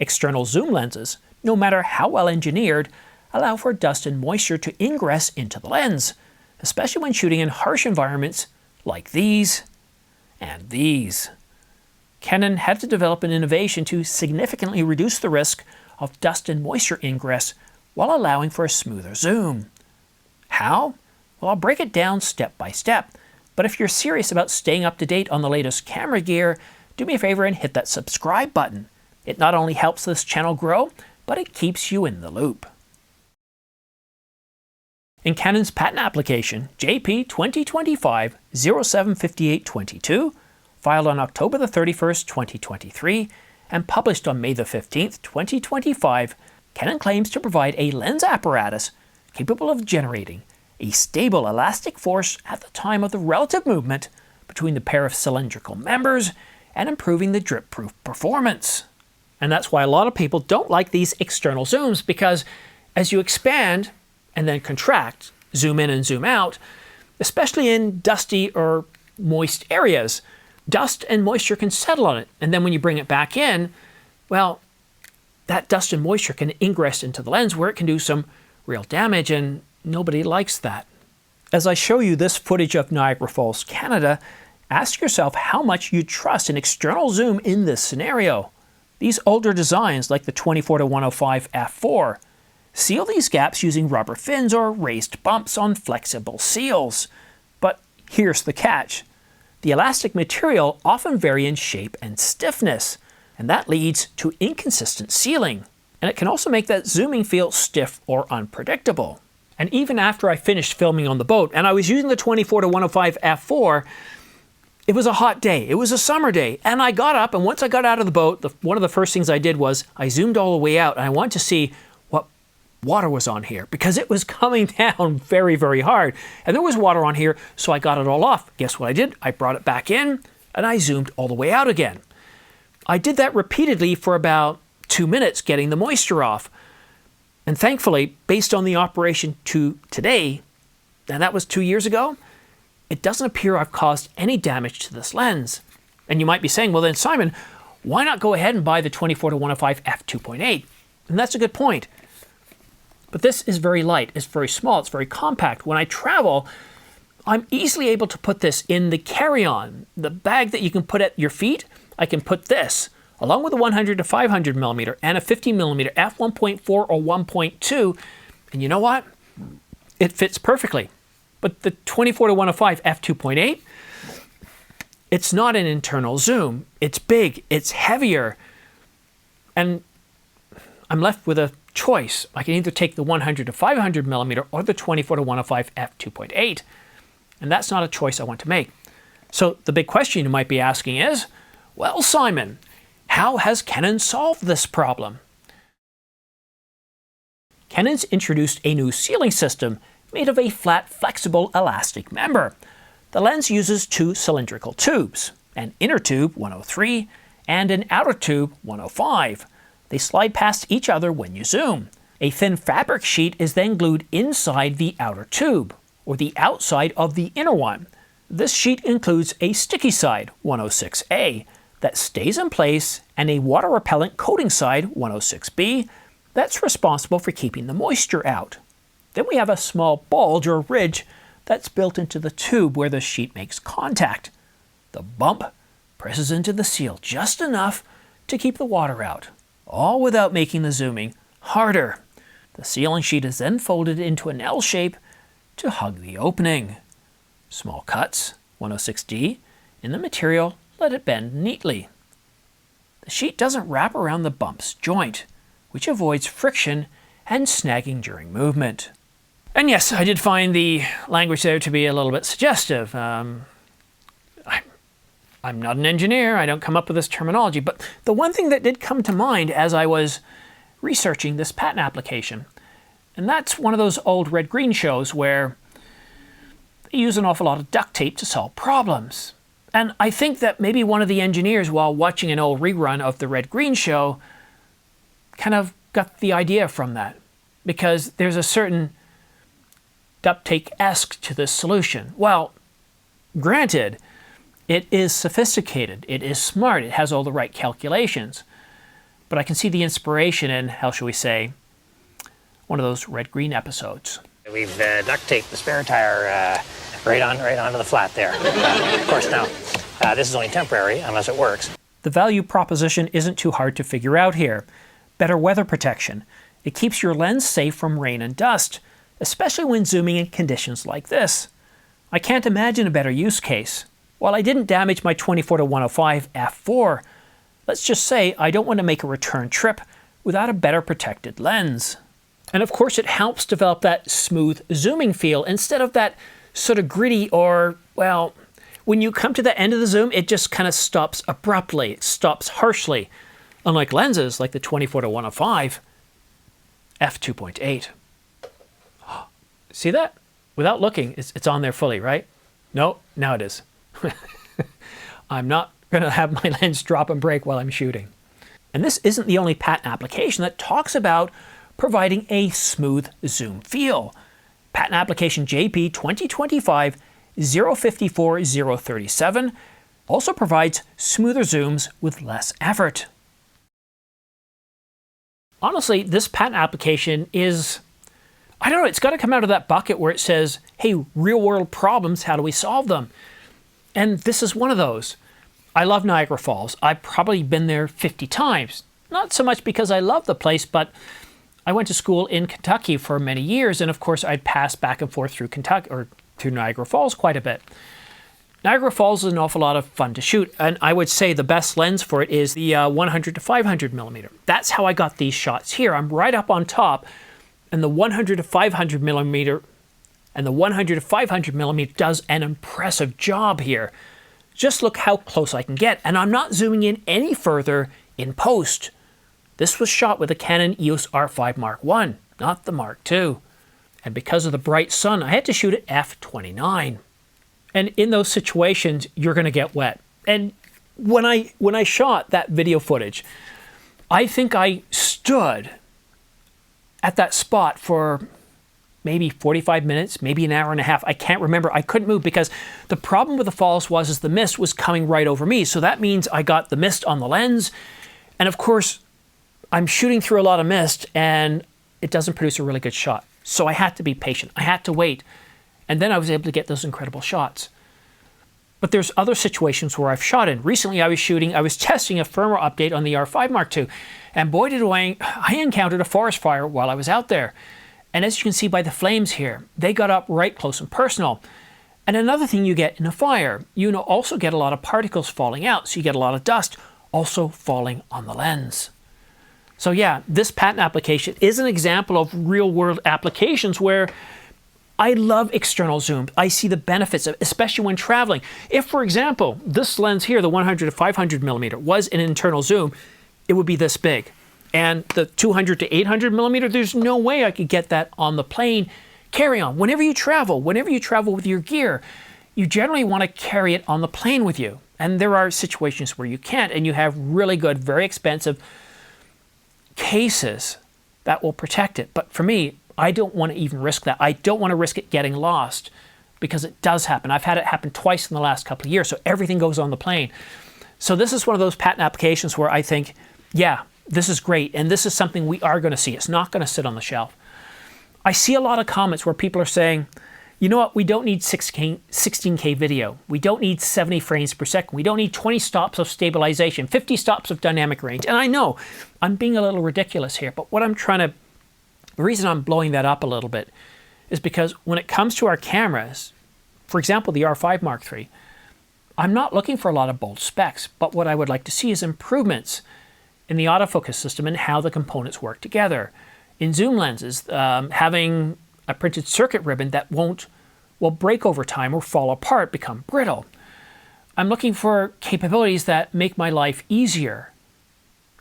External zoom lenses, no matter how well engineered, allow for dust and moisture to ingress into the lens, especially when shooting in harsh environments like these and these. Canon had to develop an innovation to significantly reduce the risk of dust and moisture ingress while allowing for a smoother zoom. How? Well, I'll break it down step by step, but if you're serious about staying up to date on the latest camera gear, do me a favor and hit that subscribe button. It not only helps this channel grow, but it keeps you in the loop. In Canon's patent application, JP 2025-075822, filed on October the 31st, 2023, and published on May the 15th, 2025, Canon claims to provide a lens apparatus capable of generating a stable elastic force at the time of the relative movement between the pair of cylindrical members and improving the drip-proof performance. And that's why a lot of people don't like these external zooms, because as you expand and then contract, zoom in and zoom out, especially in dusty or moist areas, dust and moisture can settle on it. And then when you bring it back in, well, that dust and moisture can ingress into the lens where it can do some real damage, and nobody likes that. As I show you this footage of Niagara Falls, Canada, ask yourself how much you trust an external zoom in this scenario. These older designs, like the 24-105 f4, seal these gaps using rubber fins or raised bumps on flexible seals. But here's the catch. The elastic material often vary in shape and stiffness, and that leads to inconsistent sealing. And it can also make that zooming feel stiff or unpredictable. And even after I finished filming on the boat, and I was using the 24-105 f4, it was a hot day. It was a summer day. And I got up, and once I got out of the boat, one of the first things I did was I zoomed all the way out, and I wanted to see what water was on here, because it was coming down very, very hard. And there was water on here, so I got it all off. Guess what I did? I brought it back in, and I zoomed all the way out again. I did that repeatedly for about 2 minutes, getting the moisture off. And thankfully, based on the operation to today, and that was 2 years ago, it doesn't appear I've caused any damage to this lens. And you might be saying, well then Simon, why not go ahead and buy the 24-105 f2.8? And that's a good point. But this is very light, it's very small, it's very compact. When I travel, I'm easily able to put this in the carry-on, the bag that you can put at your feet. I can put this, along with a 100 to 500 millimeter and a 50 millimeter f1.4 or 1.2, and you know what? It fits perfectly. But the 24-105 f2.8, it's not an internal zoom. It's big, it's heavier, and I'm left with a choice. I can either take the 100 to 500 millimeter or the 24-105 f2.8, and that's not a choice I want to make. So the big question you might be asking is, well, Simon, how has Canon solved this problem? Canon's introduced a new sealing system made of a flat, flexible, elastic member. The lens uses two cylindrical tubes, an inner tube, 103, and an outer tube, 105. They slide past each other when you zoom. A thin fabric sheet is then glued inside the outer tube, or the outside of the inner one. This sheet includes a sticky side, 106A, that stays in place, and a water-repellent coating side, 106B, that's responsible for keeping the moisture out. Then we have a small bulge or ridge that's built into the tube where the sheet makes contact. The bump presses into the seal just enough to keep the water out, all without making the zooming harder. The sealing sheet is then folded into an L shape to hug the opening. Small cuts, 106D, in the material let it bend neatly. The sheet doesn't wrap around the bump's joint, which avoids friction and snagging during movement. And yes, I did find the language there to be a little bit suggestive. I'm not an engineer, I don't come up with this terminology, but the one thing that did come to mind as I was researching this patent application, and that's one of those old red-green shows where they use an awful lot of duct tape to solve problems. And I think that maybe one of the engineers, while watching an old rerun of the red-green show, kind of got the idea from that, because there's a certain duct tape-esque to this solution. Well, granted, it is sophisticated, it is smart, it has all the right calculations, but I can see the inspiration in, how shall we say, one of those red-green episodes. We've duct taped the spare tire right onto the flat there. Of course now, this is only temporary unless it works. The value proposition isn't too hard to figure out here. Better weather protection. It keeps your lens safe from rain and dust, especially when zooming in conditions like this. I can't imagine a better use case. While I didn't damage my 24-105 f4, let's just say I don't want to make a return trip without a better protected lens. And of course it helps develop that smooth zooming feel instead of that sort of gritty or, well, when you come to the end of the zoom, it just kind of stops abruptly, it stops harshly, unlike lenses like the 24-105 f2.8. See that? Without looking, it's on there fully, right? No, now it is. I'm not going to have my lens drop and break while I'm shooting. And this isn't the only patent application that talks about providing a smooth zoom feel. Patent application JP 2025-054-037 also provides smoother zooms with less effort. Honestly, this patent application is, I don't know, it's got to come out of that bucket where it says, hey, real world problems, how do we solve them? And this is one of those. I love Niagara Falls. I've probably been there 50 times. Not so much because I love the place, but I went to school in Kentucky for many years, and of course I'd pass back and forth through Kentucky or through Niagara Falls quite a bit. Niagara Falls is an awful lot of fun to shoot, and I would say the best lens for it is the 100 to 500 millimeter. That's how I got these shots here. I'm right up on top, and the 100 to 500 millimeter does an impressive job here. Just look how close I can get, and I'm not zooming in any further in post. This was shot with a Canon EOS R5 Mark I, not the Mark II. And because of the bright sun, I had to shoot at f/29. And in those situations, you're going to get wet. And when I shot that video footage, I think I stood at that spot for maybe 45 minutes, maybe an hour and a half. I can't remember. I couldn't move because the problem with the falls was the mist was coming right over me. So that means I got the mist on the lens. And of course, I'm shooting through a lot of mist and it doesn't produce a really good shot. So I had to be patient. I had to wait. And then I was able to get those incredible shots. But there's other situations where I've shot in. Recently I was testing a firmware update on the R5 Mark II. And boy did I encountered a forest fire while I was out there. And as you can see by the flames here, they got up right close and personal. And another thing you get in a fire, you also get a lot of particles falling out. So you get a lot of dust also falling on the lens. So yeah, this patent application is an example of real world applications where I love external zoom. I see the benefits, especially when traveling. If, for example, this lens here, the 100 to 500 millimeter, was an internal zoom, it would be this big. And the 200 to 800 millimeter, there's no way I could get that on the plane carry-on. Whenever you travel with your gear, you generally want to carry it on the plane with you. And there are situations where you can't, and you have really good, very expensive cases that will protect it. But for me, I don't want to even risk that. I don't want to risk it getting lost because it does happen. I've had it happen twice in the last couple of years, so everything goes on the plane. So this is one of those patent applications where I think, yeah, this is great, and this is something we are going to see. It's not going to sit on the shelf. I see a lot of comments where people are saying, you know what, we don't need 16K video. We don't need 70 frames per second. We don't need 20 stops of stabilization, 50 stops of dynamic range. And I know I'm being a little ridiculous here, but the reason I'm blowing that up a little bit is because when it comes to our cameras, for example, the R5 Mark III, I'm not looking for a lot of bold specs, but what I would like to see is improvements in the autofocus system and how the components work together. In zoom lenses, having a printed circuit ribbon that will break over time or fall apart, become brittle. I'm looking for capabilities that make my life easier.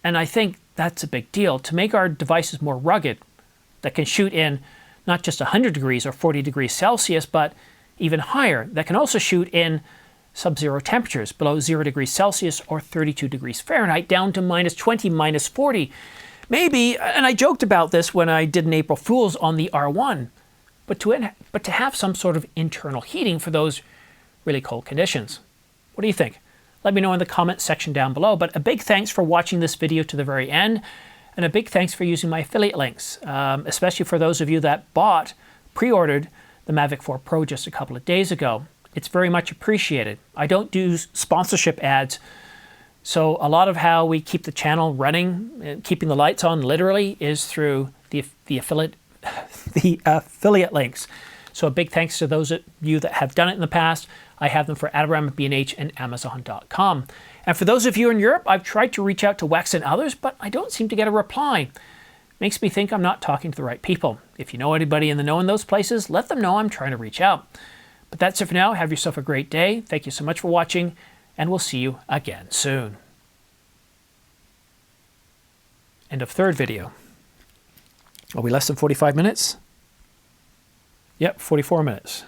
And I think that's a big deal, to make our devices more rugged, that can shoot in not just 100 degrees or 40 degrees Celsius, but even higher, that can also shoot in sub-zero temperatures, below 0 degrees Celsius or 32 degrees Fahrenheit, down to -20, -40. Maybe, and I joked about this when I did an April Fool's on the R1, but to have some sort of internal heating for those really cold conditions. What do you think? let me know in the comments section down below. But a big thanks for watching this video to the very end, and a big thanks for using my affiliate links, especially for those of you that pre-ordered the Mavic 4 Pro just a couple of days ago. It's very much appreciated. I don't do sponsorship ads, so a lot of how we keep the channel running, keeping the lights on literally, is through the affiliate links. So a big thanks to those of you that have done it in the past. I have them for Adorama, B&H, and Amazon.com. And for those of you in Europe, I've tried to reach out to Wex and others, but I don't seem to get a reply. Makes me think I'm not talking to the right people. If you know anybody in the know in those places, let them know I'm trying to reach out. But that's it for now. Have yourself a great day. Thank you so much for watching, and we'll see you again soon. End of third video. Are we less than 45 minutes? Yep, 44 minutes.